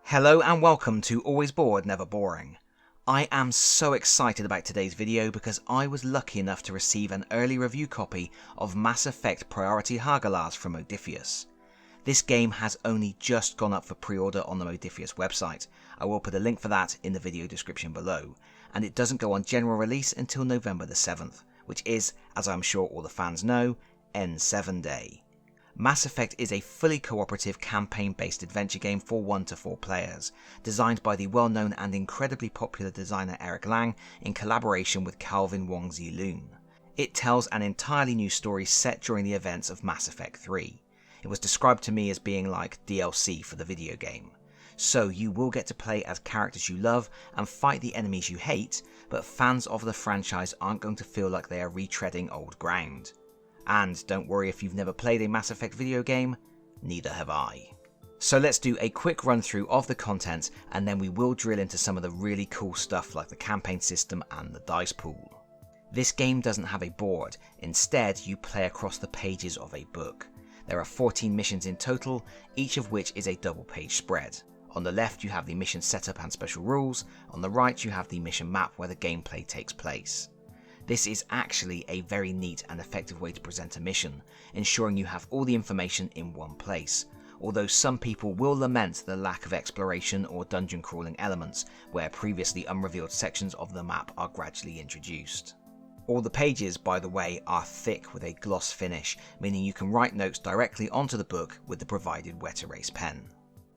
Hello and welcome to Always Bored, Never Boring. I am so excited about today's video because I was lucky enough to receive an early review copy of Mass Effect Priority Hagalaz from Modiphius. This game has only just gone up for pre-order on the Modiphius website. I will put a link for that in the video description below, and it doesn't go on general release until November the 7th, which is, as I'm sure all the fans know, N7 Day. Mass Effect is a fully cooperative campaign-based adventure game for 1 to 4 players, designed by the well-known and incredibly popular designer Eric Lang in collaboration with Calvin Wong Zi-Lun. It tells an entirely new story set during the events of Mass Effect 3. It was described to me as being like DLC for the video game. So you will get to play as characters you love and fight the enemies you hate, but fans of the franchise aren't going to feel like they are retreading old ground. And don't worry if you've never played a Mass Effect video game, neither have I. So let's do a quick run through of the content and then we will drill into some of the really cool stuff like the campaign system and the dice pool. This game doesn't have a board, instead you play across the pages of a book. There are 14 missions in total, each of which is a double page spread. On the left you have the mission setup and special rules, on the right you have the mission map where the gameplay takes place. This is actually a very neat and effective way to present a mission, ensuring you have all the information in one place, although some people will lament the lack of exploration or dungeon crawling elements where previously unrevealed sections of the map are gradually introduced. All the pages, by the way, are thick with a gloss finish, meaning you can write notes directly onto the book with the provided wet erase pen.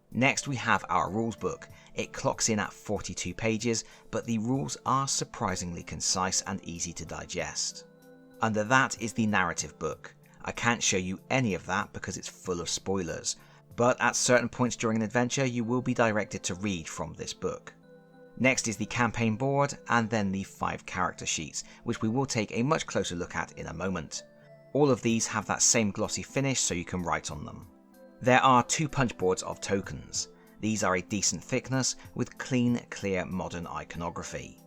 Next we have our rules book. It clocks in at 42 pages, but the rules are surprisingly concise and easy to digest. Under that is the narrative book. I can't show you any of that because it's full of spoilers, but at certain points during an adventure you will be directed to read from this book. Next is the campaign board and then the 5 character sheets, which we will take a much closer look at in a moment. All of these have that same glossy finish so you can write on them. There are 2 punch boards of tokens. These are a decent thickness with clean, clear modern iconography.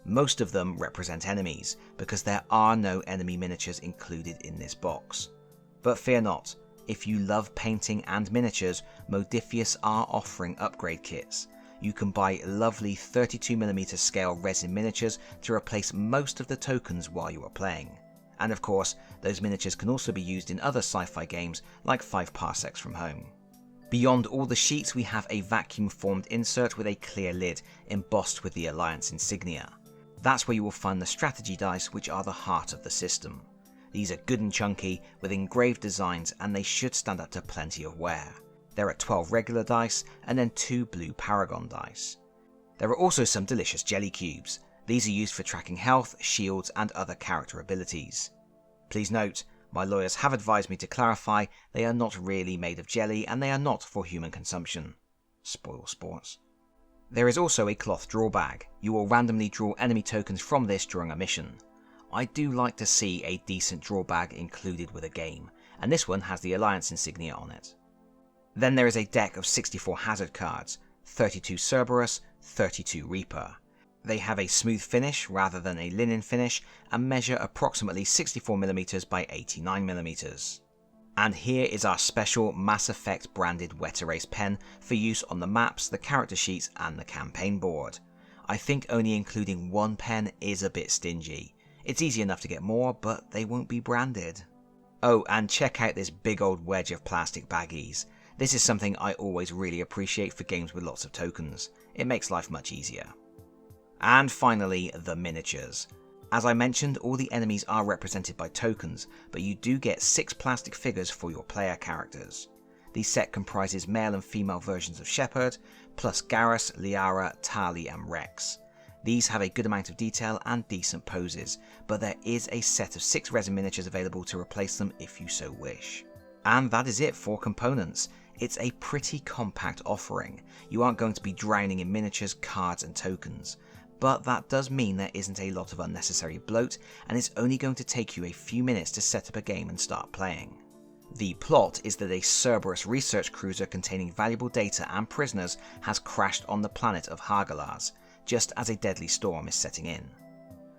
Most of them represent enemies because there are no enemy miniatures included in this box. But fear not, if you love painting and miniatures, Modiphius are offering upgrade kits. You can buy lovely 32mm scale resin miniatures to replace most of the tokens while you are playing. And of course, those miniatures can also be used in other sci-fi games like 5 Parsecs from Home. Beyond all the sheets we have a vacuum formed insert with a clear lid embossed with the Alliance insignia. That's where you will find the strategy dice, which are the heart of the system. These are good and chunky with engraved designs and they should stand up to plenty of wear. There are 12 regular dice and then 2 blue Paragon dice. There are also some delicious jelly cubes. These are used for tracking health, shields and other character abilities. Please note, my lawyers have advised me to clarify they are not really made of jelly and they are not for human consumption. Spoil sports. There is also a cloth draw bag. You will randomly draw enemy tokens from this during a mission. I do like to see a decent draw bag included with a game, and this one has the Alliance insignia on it. Then there is a deck of 64 hazard cards, 32 Cerberus, 32 Reaper. They have a smooth finish rather than a linen finish and measure approximately 64mm by 89mm. And here is our special Mass Effect branded wet erase pen for use on the maps, the character sheets and the campaign board. I think only including 1 pen is a bit stingy. It's easy enough to get more, but they won't be branded. Oh, and check out this big old wedge of plastic baggies. This is something I always really appreciate for games with lots of tokens. It makes life much easier. And finally, the miniatures. As I mentioned, all the enemies are represented by tokens, but you do get 6 plastic figures for your player characters. The set comprises male and female versions of Shepard, plus Garrus, Liara, Tali and Rex. These have a good amount of detail and decent poses, but there is a set of 6 resin miniatures available to replace them if you so wish. And that is it for components. It's a pretty compact offering. You aren't going to be drowning in miniatures, cards and tokens. But that does mean there isn't a lot of unnecessary bloat, and it's only going to take you a few minutes to set up a game and start playing. The plot is that a Cerberus research cruiser containing valuable data and prisoners has crashed on the planet of Hagalaz, just as a deadly storm is setting in.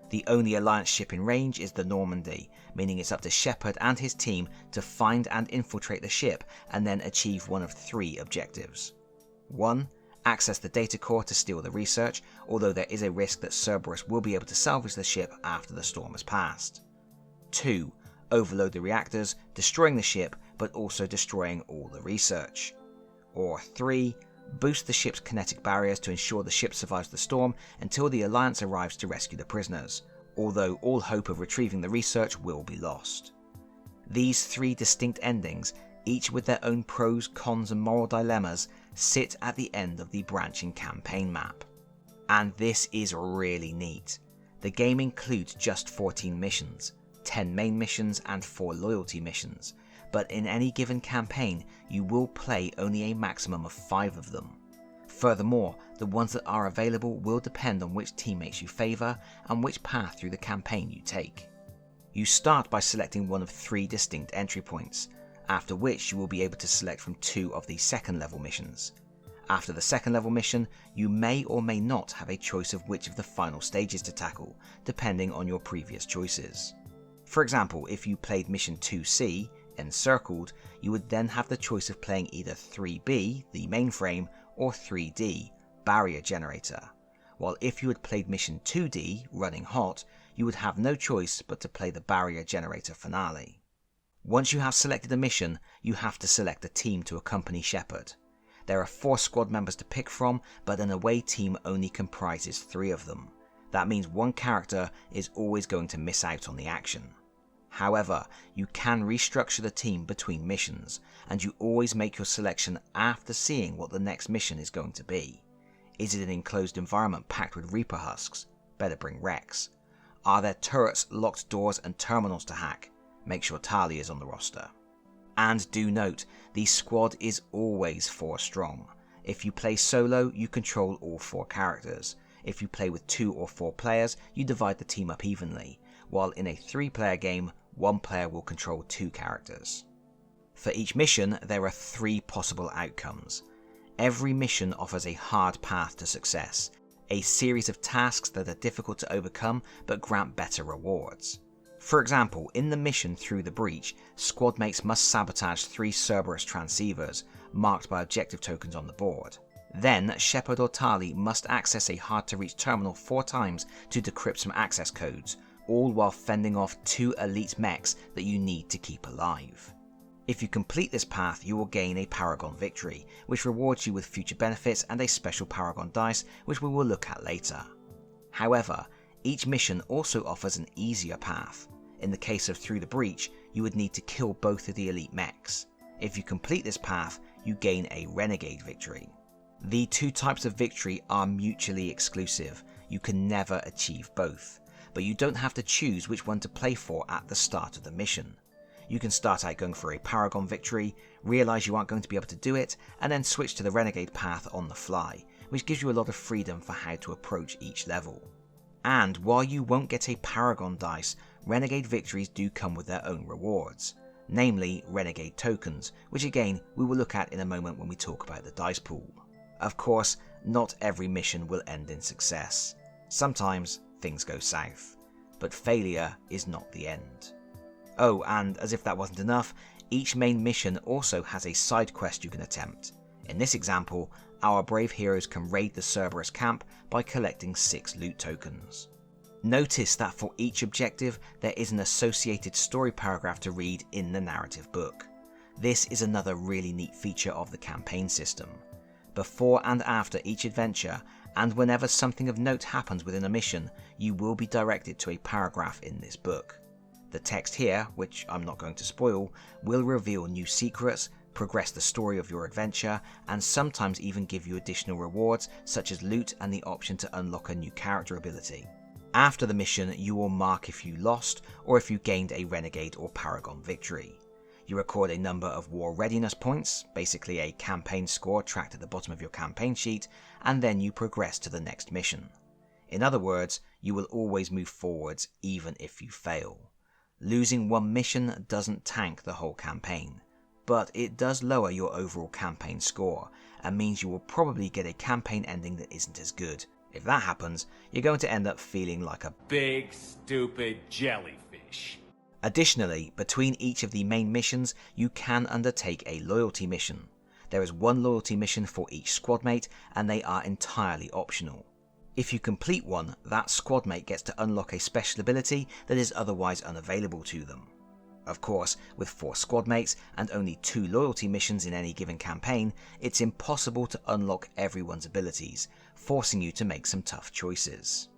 The only Alliance ship in range is the Normandy, meaning it's up to Shepard and his team to find and infiltrate the ship and then achieve one of 3 objectives. 1. access the data core to steal the research, although there is a risk that Cerberus will be able to salvage the ship after the storm has passed. 2. Overload the reactors, destroying the ship but also destroying all the research. Or 3. Boost the ship's kinetic barriers to ensure the ship survives the storm until the Alliance arrives to rescue the prisoners, although all hope of retrieving the research will be lost. These 3 distinct endings, each with their own pros, cons and moral dilemmas, sit at the end of the branching campaign map. And this is really neat. The game includes just 14 missions, 10 main missions and 4 loyalty missions, but in any given campaign you will play only a maximum of 5 of them. Furthermore, the ones that are available will depend on which teammates you favour and which path through the campaign you take. You start by selecting one of 3 distinct entry points, after which you will be able to select from 2 of the second level missions. After the second level mission, you may or may not have a choice of which of the final stages to tackle, depending on your previous choices. For example, if you played mission 2C, Encircled, you would then have the choice of playing either 3B, the mainframe, or 3D, Barrier Generator, while if you had played mission 2D, Running Hot, you would have no choice but to play the Barrier Generator finale. Once you have selected a mission, you have to select a team to accompany Shepard. There are 4 squad members to pick from, but an away team only comprises 3 of them. That means one character is always going to miss out on the action. However, you can restructure the team between missions, and you always make your selection after seeing what the next mission is going to be. Is it an enclosed environment packed with Reaper husks? Better bring Rex. Are there turrets, locked doors and terminals to hack? Make sure Tali is on the roster. And do note, the squad is always 4 strong. If you play solo, you control all 4 characters. If you play with 2 or 4 players, you divide the team up evenly, while in a 3-player game, 1 player will control 2 characters. For each mission, there are 3 possible outcomes. Every mission offers a hard path to success, a series of tasks that are difficult to overcome but grant better rewards. For example, in the mission Through the Breach, squad mates must sabotage 3 Cerberus transceivers, marked by objective tokens on the board. Then, Shepard or Tali must access a hard-to-reach terminal 4 times to decrypt some access codes, all while fending off 2 elite mechs that you need to keep alive. If you complete this path, you will gain a Paragon victory, which rewards you with future benefits and a special Paragon dice, which we will look at later. However, each mission also offers an easier path. In the case of Through the Breach, you would need to kill both of the elite mechs. If you complete this path, you gain a Renegade victory. The 2 types of victory are mutually exclusive. You can never achieve both, but you don't have to choose which one to play for at the start of the mission. You can start out going for a Paragon victory, realise you aren't going to be able to do it, and then switch to the Renegade path on the fly, which gives you a lot of freedom for how to approach each level. And while you won't get a Paragon dice, Renegade victories do come with their own rewards, namely Renegade tokens, which again we will look at in a moment when we talk about the dice pool. Of course, not every mission will end in success. Sometimes things go south, but failure is not the end. Oh, and as if that wasn't enough, each main mission also has a side quest you can attempt. In this example, our brave heroes can raid the Cerberus camp by collecting 6 loot tokens. Notice that for each objective there is an associated story paragraph to read in the narrative book. This is another really neat feature of the campaign system. Before and after each adventure, and whenever something of note happens within a mission, you will be directed to a paragraph in this book. The text here, which I'm not going to spoil, will reveal new secrets, progress the story of your adventure, and sometimes even give you additional rewards such as loot and the option to unlock a new character ability. After the mission, you will mark if you lost or if you gained a Renegade or Paragon victory. You record a number of war readiness points, basically a campaign score tracked at the bottom of your campaign sheet, and then you progress to the next mission. In other words, you will always move forwards even if you fail. Losing one mission doesn't tank the whole campaign, but it does lower your overall campaign score and means you will probably get a campaign ending that isn't as good. If that happens, you're going to end up feeling like a big stupid jellyfish. Additionally, between each of the main missions, you can undertake a loyalty mission. There is one loyalty mission for each squad mate, and they are entirely optional. If you complete one, that squad mate gets to unlock a special ability that is otherwise unavailable to them. Of course, with 4 squad mates and only 2 loyalty missions in any given campaign, it's impossible to unlock everyone's abilities, forcing you to make some tough choices.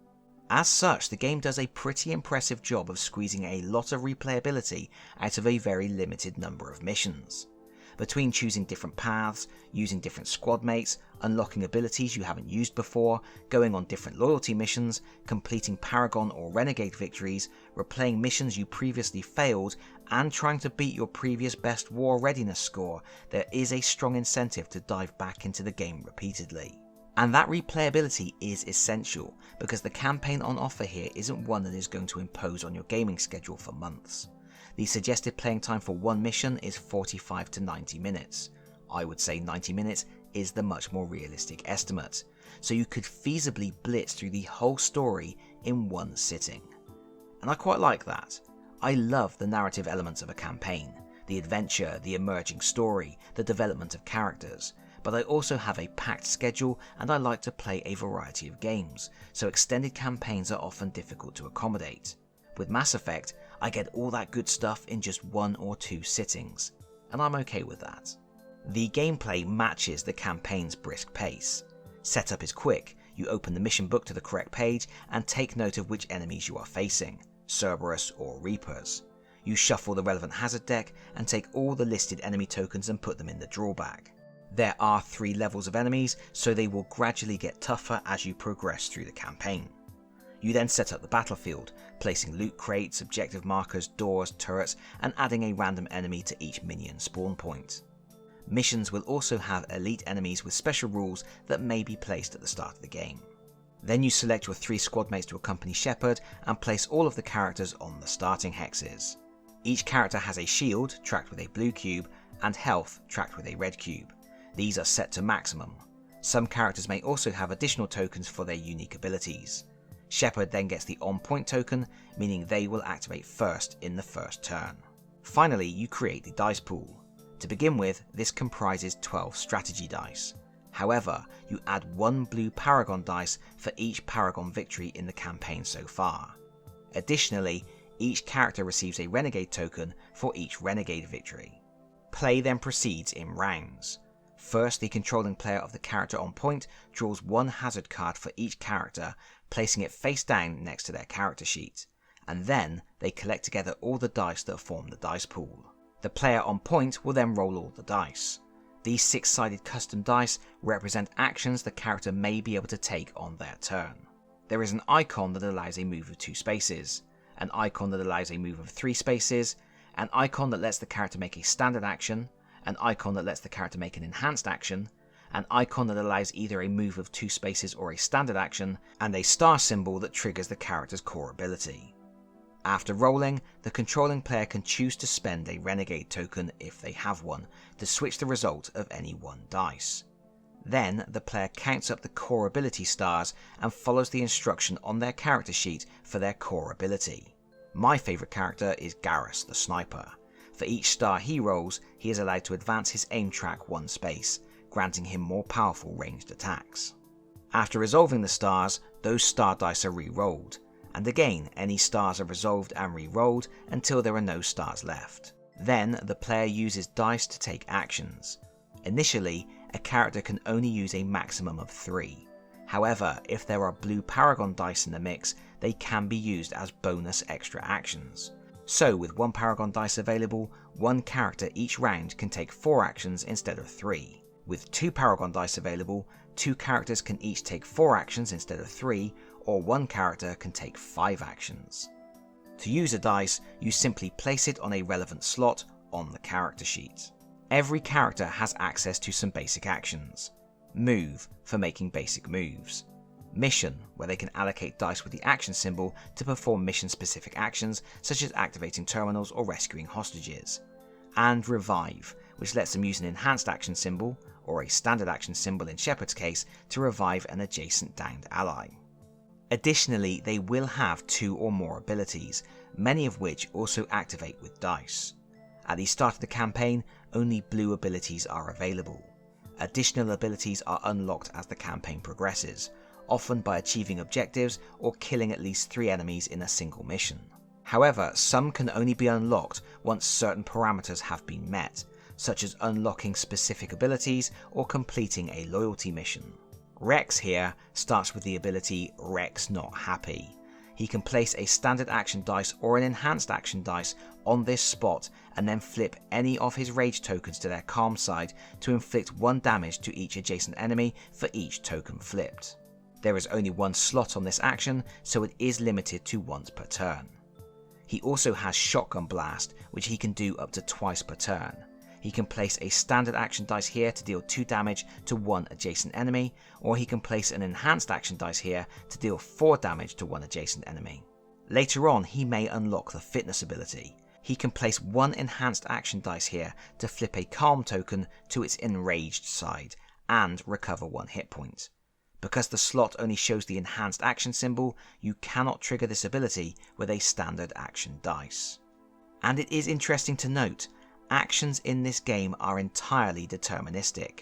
As such, the game does a pretty impressive job of squeezing a lot of replayability out of a very limited number of missions. Between choosing different paths, using different squad mates, unlocking abilities you haven't used before, going on different loyalty missions, completing Paragon or Renegade victories, replaying missions you previously failed, and trying to beat your previous best war readiness score, there is a strong incentive to dive back into the game repeatedly. And that replayability is essential, because the campaign on offer here isn't one that is going to impose on your gaming schedule for months. The suggested playing time for one mission is 45 to 90 minutes. I would say 90 minutes is the much more realistic estimate, so you could feasibly blitz through the whole story in one sitting. And I quite like that. I love the narrative elements of a campaign, the adventure, the emerging story, the development of characters, but I also have a packed schedule and I like to play a variety of games, so extended campaigns are often difficult to accommodate. With Mass Effect, I get all that good stuff in just 1 or 2 sittings, and I'm okay with that. The gameplay matches the campaign's brisk pace. Setup is quick, you open the mission book to the correct page and take note of which enemies you are facing, Cerberus or Reapers. You shuffle the relevant hazard deck and take all the listed enemy tokens and put them in the draw bag. There are 3 levels of enemies, so they will gradually get tougher as you progress through the campaign. You then set up the battlefield, placing loot crates, objective markers, doors, turrets, and adding a random enemy to each minion spawn point. Missions will also have elite enemies with special rules that may be placed at the start of the game. Then you select your 3 squad mates to accompany Shepard and place all of the characters on the starting hexes. Each character has a shield, tracked with a blue cube, and health, tracked with a red cube. These are set to maximum. Some characters may also have additional tokens for their unique abilities. Shepard then gets the on-point token, meaning they will activate first in the first turn. Finally, you create the dice pool. To begin with, this comprises 12 strategy dice. However, you add 1 blue Paragon dice for each Paragon victory in the campaign so far. Additionally, each character receives a Renegade token for each Renegade victory. Play then proceeds in rounds. First, the controlling player of the character on point draws 1 hazard card for each character, placing it face down next to their character sheet, and then they collect together all the dice that form the dice pool. The player on point will then roll all the dice. These 6-sided custom dice represent actions the character may be able to take on their turn. There is an icon that allows a move of 2 spaces, an icon that allows a move of 3 spaces, an icon that lets the character make a standard action, an icon that lets the character make an enhanced action, an icon that allows either a move of 2 spaces or a standard action, and a star symbol that triggers the character's core ability. After rolling, the controlling player can choose to spend a Renegade token, if they have one, to switch the result of any 1 dice. Then, the player counts up the core ability stars and follows the instruction on their character sheet for their core ability. My favourite character is Garrus the Sniper. For each star he rolls, he is allowed to advance his aim track 1 space, granting him more powerful ranged attacks. After resolving the stars, those star dice are re-rolled, and again any stars are resolved and re-rolled until there are no stars left. Then the player uses dice to take actions. Initially, a character can only use a maximum of 3. However, if there are blue Paragon dice in the mix, they can be used as bonus extra actions. So with 1 Paragon dice available, 1 character each round can take 4 actions instead of 3. With 2 Paragon dice available, 2 characters can each take 4 actions instead of 3, or 1 character can take 5 actions. To use a dice, you simply place it on a relevant slot on the character sheet. Every character has access to some basic actions. Move, for making basic moves. Mission, where they can allocate dice with the action symbol to perform mission-specific actions such as activating terminals or rescuing hostages. And Revive, which lets them use an enhanced action symbol, or a standard action symbol in Shepard's case, to revive an adjacent downed ally. Additionally, they will have 2 or more abilities, many of which also activate with dice. At the start of the campaign, only blue abilities are available. Additional abilities are unlocked as the campaign progresses, often by achieving objectives or killing at least 3 enemies in a single mission. However, some can only be unlocked once certain parameters have been met, such as unlocking specific abilities or completing a loyalty mission. Rex here starts with the ability Rex Not Happy. He can place a standard action dice or an enhanced action dice on this spot and then flip any of his rage tokens to their calm side to inflict 1 damage to each adjacent enemy for each token flipped. There is only 1 slot on this action, so it is limited to once per turn. He also has Shotgun Blast, which he can do up to twice per turn. He can place a standard action dice here to deal 2 damage to 1 adjacent enemy, or he can place an enhanced action dice here to deal 4 damage to 1 adjacent enemy. Later on, he may unlock the fitness ability. He can place 1 enhanced action dice here to flip a calm token to its enraged side and recover 1 hit point. Because the slot only shows the enhanced action symbol, you cannot trigger this ability with a standard action dice. And it is interesting to note, actions in this game are entirely deterministic.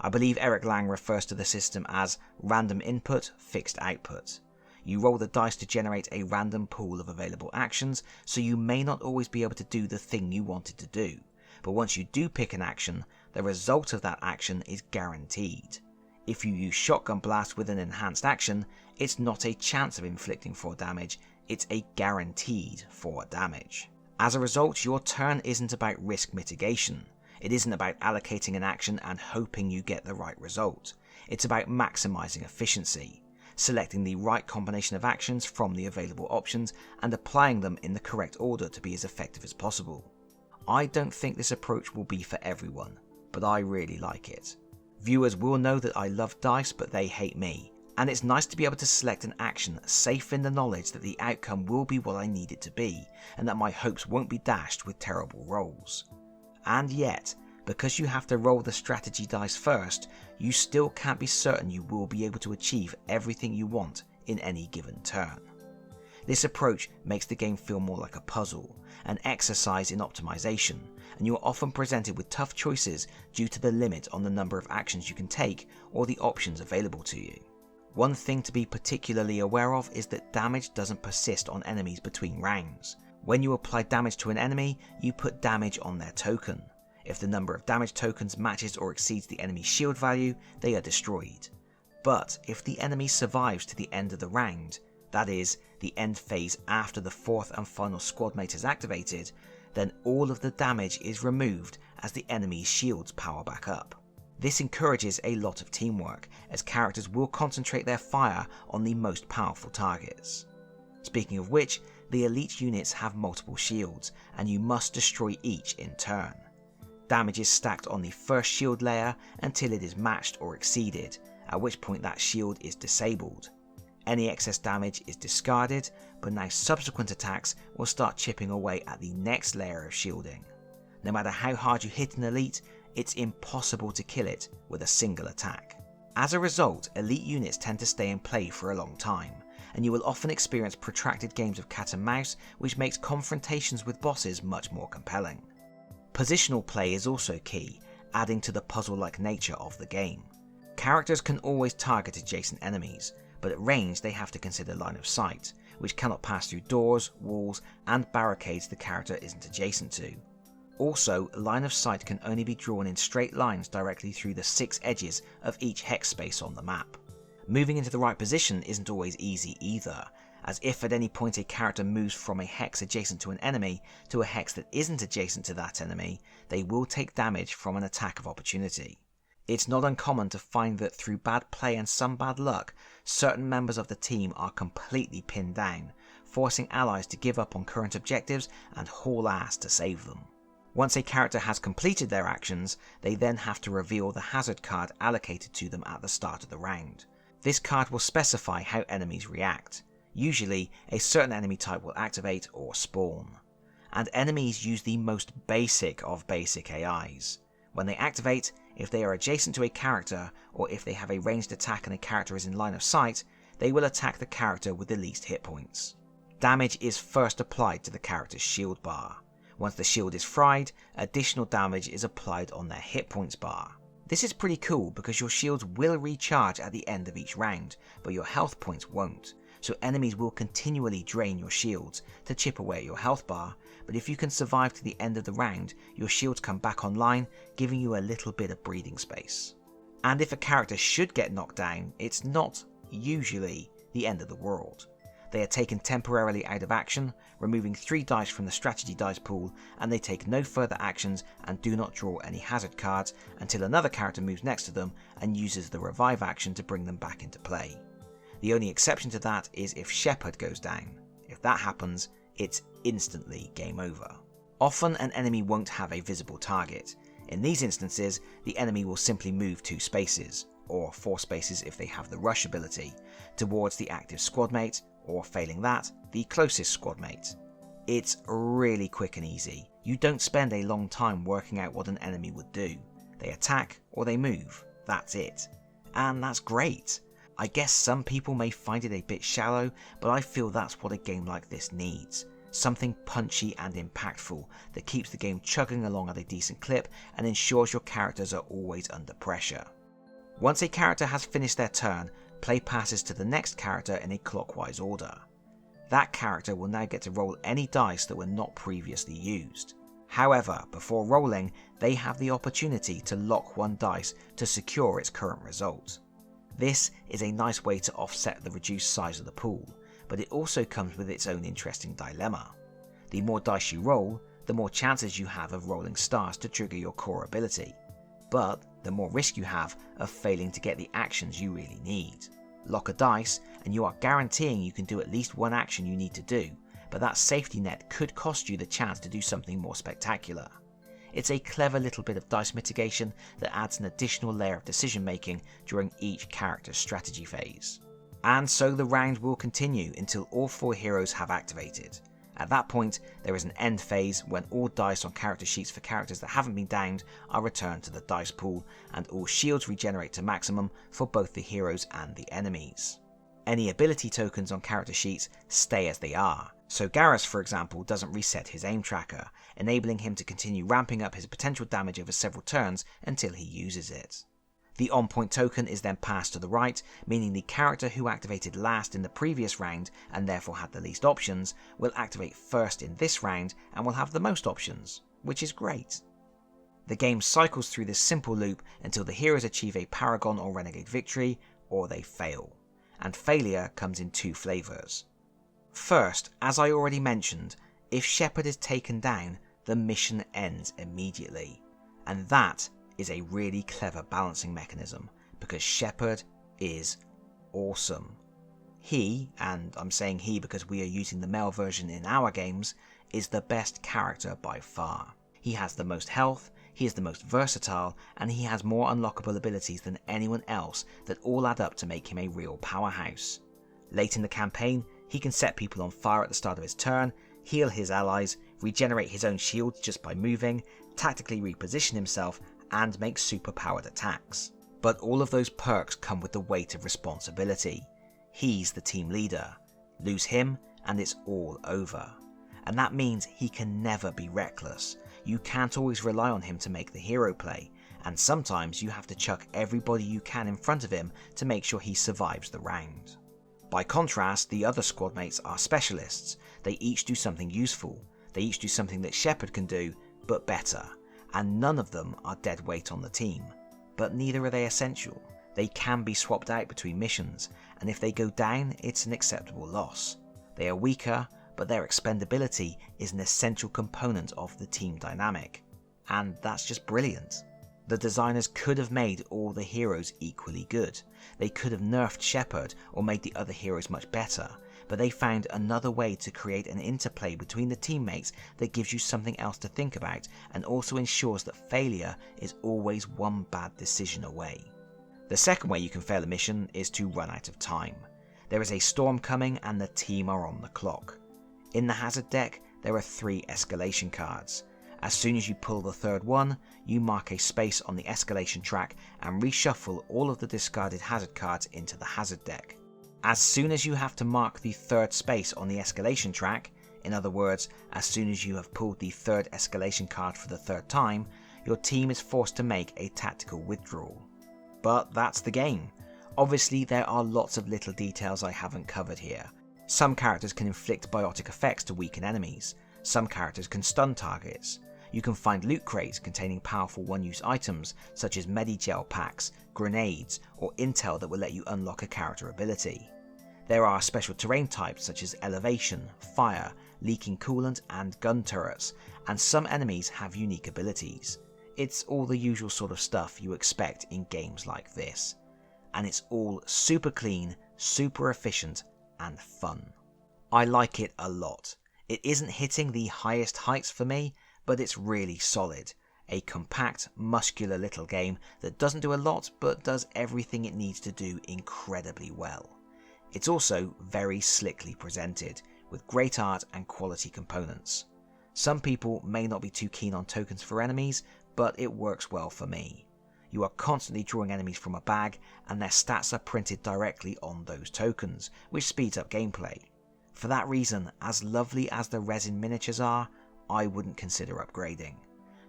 I believe Eric Lang refers to the system as random input, fixed output. You roll the dice to generate a random pool of available actions, so you may not always be able to do the thing you wanted to do, but once you do pick an action, the result of that action is guaranteed. If you use Shotgun Blast with an enhanced action, it's not a chance of inflicting 4 damage, it's a guaranteed 4 damage. As a result, your turn isn't about risk mitigation. It isn't about allocating an action and hoping you get the right result. It's about maximizing efficiency, selecting the right combination of actions from the available options and applying them in the correct order to be as effective as possible. I don't think this approach will be for everyone, but I really like it. Viewers will know that I love dice, but they hate me, and it's nice to be able to select an action safe in the knowledge that the outcome will be what I need it to be, and that my hopes won't be dashed with terrible rolls. And yet, because you have to roll the strategy dice first, you still can't be certain you will be able to achieve everything you want in any given turn. This approach makes the game feel more like a puzzle, an exercise in optimization, and you are often presented with tough choices due to the limit on the number of actions you can take or the options available to you. One thing to be particularly aware of is that damage doesn't persist on enemies between rounds. When you apply damage to an enemy, you put damage on their token. If the number of damage tokens matches or exceeds the enemy's shield value, they are destroyed. But if the enemy survives to the end of the round, that is, the end phase after the 4th and final squad mate is activated, then all of the damage is removed as the enemy's shields power back up. This encourages a lot of teamwork, as characters will concentrate their fire on the most powerful targets. Speaking of which, the elite units have multiple shields, and you must destroy each in turn. Damage is stacked on the first shield layer until it is matched or exceeded, at which point that shield is disabled. Any excess damage is discarded, but now subsequent attacks will start chipping away at the next layer of shielding. No matter how hard you hit an elite, it's impossible to kill it with a single attack. As a result, elite units tend to stay in play for a long time, and you will often experience protracted games of cat and mouse, which makes confrontations with bosses much more compelling. Positional play is also key, adding to the puzzle-like nature of the game. Characters can always target adjacent enemies, but at range they have to consider line of sight, which cannot pass through doors, walls, and barricades the character isn't adjacent to. Also, line of sight can only be drawn in straight lines directly through the 6 edges of each hex space on the map. Moving into the right position isn't always easy either, as if at any point a character moves from a hex adjacent to an enemy to a hex that isn't adjacent to that enemy, they will take damage from an attack of opportunity. It's not uncommon to find that through bad play and some bad luck, certain members of the team are completely pinned down, forcing allies to give up on current objectives and haul ass to save them. Once a character has completed their actions, they then have to reveal the hazard card allocated to them at the start of the round. This card will specify how enemies react. Usually, a certain enemy type will activate or spawn. And enemies use the most basic of basic AIs. When they activate, if they are adjacent to a character, or if they have a ranged attack and a character is in line of sight, they will attack the character with the least hit points. Damage is first applied to the character's shield bar. Once the shield is fried, additional damage is applied on their hit points bar. This is pretty cool because your shields will recharge at the end of each round, but your health points won't, so enemies will continually drain your shields to chip away at your health bar, but if you can survive to the end of the round, your shields come back online, giving you a little bit of breathing space. And if a character should get knocked down, it's not usually the end of the world. They are taken temporarily out of action, removing 3 dice from the strategy dice pool, and they take no further actions and do not draw any hazard cards until another character moves next to them and uses the revive action to bring them back into play. The only exception to that is if Shepard goes down. If that happens, it's instantly game over. Often an enemy won't have a visible target. In these instances, the enemy will simply move 2 spaces, or 4 spaces if they have the rush ability, towards the active squad mate, or failing that, the closest squad mate. It's really quick and easy. You don't spend a long time working out what an enemy would do. They attack or they move, that's it. And that's great. I guess some people may find it a bit shallow, but I feel that's what a game like this needs. Something punchy and impactful that keeps the game chugging along at a decent clip and ensures your characters are always under pressure. Once a character has finished their turn, play passes to the next character in a clockwise order. That character will now get to roll any dice that were not previously used. However, before rolling, they have the opportunity to lock 1 dice to secure its current result. This is a nice way to offset the reduced size of the pool, but it also comes with its own interesting dilemma. The more dice you roll, the more chances you have of rolling stars to trigger your core ability, but the more risk you have of failing to get the actions you really need. Lock a dice and you are guaranteeing you can do at least 1 action you need to do, but that safety net could cost you the chance to do something more spectacular. It's a clever little bit of dice mitigation that adds an additional layer of decision making during each character's strategy phase. And so the round will continue until all 4 heroes have activated. At that point, there is an end phase when all dice on character sheets for characters that haven't been downed are returned to the dice pool, and all shields regenerate to maximum for both the heroes and the enemies. Any ability tokens on character sheets stay as they are, so Garrus, for example, doesn't reset his aim tracker, enabling him to continue ramping up his potential damage over several turns until he uses it. The on-point token is then passed to the right, meaning the character who activated last in the previous round and therefore had the least options will activate first in this round and will have the most options, which is great. The game cycles through this simple loop until the heroes achieve a Paragon or Renegade victory, or they fail, and failure comes in 2 flavours. First, as I already mentioned, if Shepard is taken down, the mission ends immediately, and that is a really clever balancing mechanism because Shepard is awesome. He, and I'm saying he because we are using the male version in our games, is the best character by far. He has the most health, he is the most versatile, and he has more unlockable abilities than anyone else that all add up to make him a real powerhouse. Late in the campaign, he can set people on fire at the start of his turn, heal his allies, regenerate his own shields just by moving, tactically reposition himself, and make super-powered attacks. But all of those perks come with the weight of responsibility. He's the team leader. Lose him and it's all over. And that means he can never be reckless. You can't always rely on him to make the hero play, and sometimes you have to chuck everybody you can in front of him to make sure he survives the round. By contrast, the other squad mates are specialists. They each do something useful. They each do something that Shepard can do, but better. And none of them are dead weight on the team, but neither are they essential. They can be swapped out between missions, and if they go down, it's an acceptable loss. They are weaker, but their expendability is an essential component of the team dynamic, and that's just brilliant. The designers could have made all the heroes equally good. They could have nerfed Shepard or made the other heroes much better, but they found another way to create an interplay between the teammates that gives you something else to think about and also ensures that failure is always one bad decision away. The second way you can fail a mission is to run out of time. There is a storm coming and the team are on the clock. In the hazard deck, there are 3 escalation cards. As soon as you pull the 3rd one, you mark a space on the escalation track and reshuffle all of the discarded hazard cards into the hazard deck. As soon as you have to mark the 3rd space on the escalation track, in other words, as soon as you have pulled the 3rd escalation card for the 3rd time, your team is forced to make a tactical withdrawal. But that's the game. Obviously there are lots of little details I haven't covered here. Some characters can inflict biotic effects to weaken enemies, some characters can stun targets. You can find loot crates containing powerful one-use items such as Medigel packs, grenades, or intel that will let you unlock a character ability. There are special terrain types such as elevation, fire, leaking coolant, and gun turrets, and some enemies have unique abilities. It's all the usual sort of stuff you expect in games like this. And it's all super clean, super efficient, and fun. I like it a lot. It isn't hitting the highest heights for me, but it's really solid. A compact, muscular little game that doesn't do a lot but does everything it needs to do incredibly well. It's also very slickly presented, with great art and quality components. Some people may not be too keen on tokens for enemies, but it works well for me. You are constantly drawing enemies from a bag, and their stats are printed directly on those tokens, which speeds up gameplay. For that reason, as lovely as the resin miniatures are, I wouldn't consider upgrading.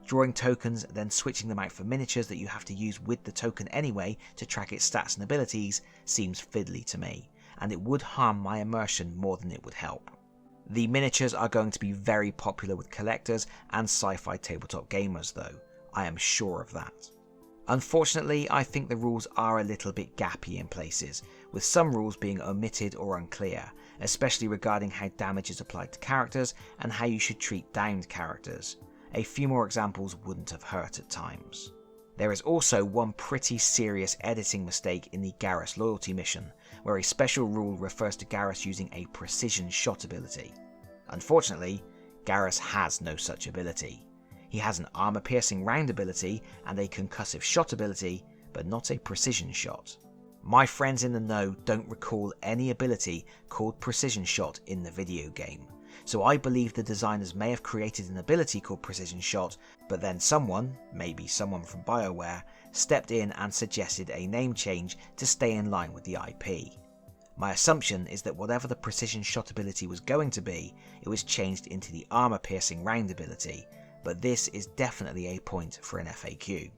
Drawing tokens, then switching them out for miniatures that you have to use with the token anyway to track its stats and abilities seems fiddly to me, and it would harm my immersion more than it would help. The miniatures are going to be very popular with collectors and sci-fi tabletop gamers though, I am sure of that. Unfortunately, I think the rules are a little bit gappy in places, with some rules being omitted or unclear, especially regarding how damage is applied to characters and how you should treat downed characters. A few more examples wouldn't have hurt at times. There is also one pretty serious editing mistake in the Garrus loyalty mission, where a special rule refers to Garrus using a precision shot ability. Unfortunately, Garrus has no such ability. He has an armor-piercing round ability and a concussive shot ability, but not a precision shot. My friends in the know don't recall any ability called precision shot in the video game, so I believe the designers may have created an ability called precision shot, but then someone, maybe someone from BioWare, stepped in and suggested a name change to stay in line with the IP. My assumption is that whatever the precision shot ability was going to be, it was changed into the armor-piercing round ability, but this is definitely a point for an FAQ.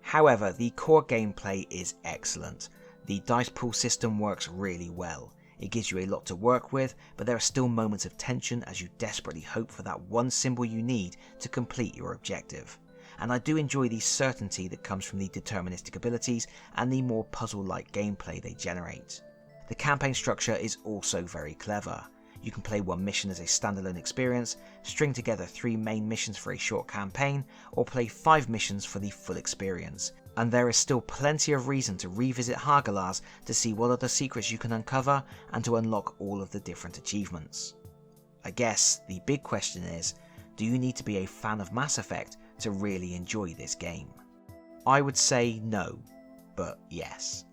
However, the core gameplay is excellent. The dice pool system works really well. It gives you a lot to work with, but there are still moments of tension as you desperately hope for that one symbol you need to complete your objective. And I do enjoy the certainty that comes from the deterministic abilities and the more puzzle-like gameplay they generate. The campaign structure is also very clever. You can play one mission as a standalone experience, string together 3 main missions for a short campaign, or play 5 missions for the full experience. And there is still plenty of reason to revisit Hagalaz to see what other secrets you can uncover and to unlock all of the different achievements. I guess the big question is, do you need to be a fan of Mass Effect to really enjoy this game? I would say no, but yes.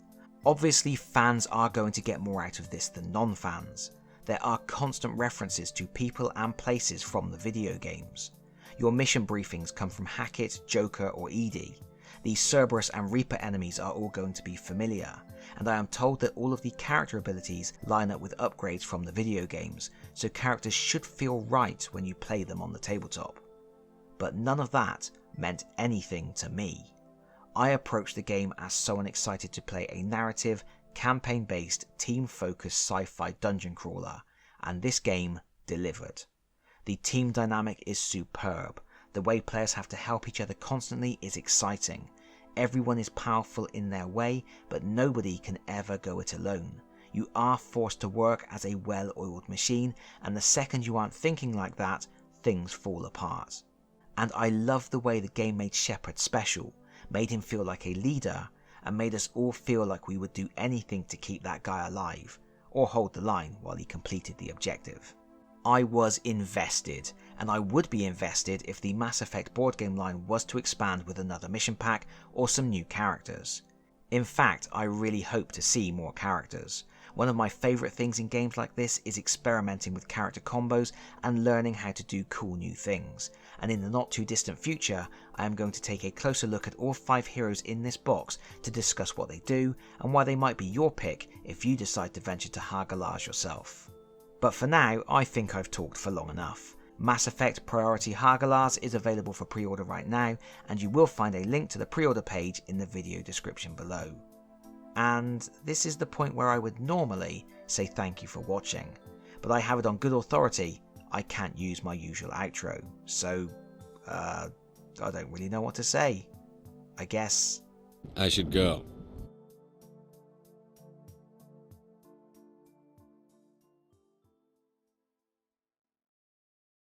Obviously fans are going to get more out of this than non-fans. There are constant references to people and places from the video games. Your mission briefings come from Hackett, Joker or Edie. The Cerberus and Reaper enemies are all going to be familiar, and I am told that all of the character abilities line up with upgrades from the video games, so characters should feel right when you play them on the tabletop. But none of that meant anything to me. I approached the game as someone excited to play a narrative, campaign-based, team-focused sci-fi dungeon crawler, and this game delivered. The team dynamic is superb. The way players have to help each other constantly is exciting. Everyone is powerful in their way, but nobody can ever go it alone. You are forced to work as a well-oiled machine, and the second you aren't thinking like that, things fall apart. And I love the way the game made Shepard special, made him feel like a leader, and made us all feel like we would do anything to keep that guy alive, or hold the line while he completed the objective. I was invested, and I would be invested if the Mass Effect board game line was to expand with another mission pack or some new characters. In fact, I really hope to see more characters. One of my favourite things in games like this is experimenting with character combos and learning how to do cool new things, and in the not too distant future I am going to take a closer look at all 5 heroes in this box to discuss what they do and why they might be your pick if you decide to venture to Hagalaz yourself. But for now, I think I've talked for long enough. Mass Effect Priority Hagalaz is available for pre-order right now, and you will find a link to the pre-order page in the video description below. And this is the point where I would normally say thank you for watching, but I have it on good authority, I can't use my usual outro, so, I don't really know what to say. I guess I should go.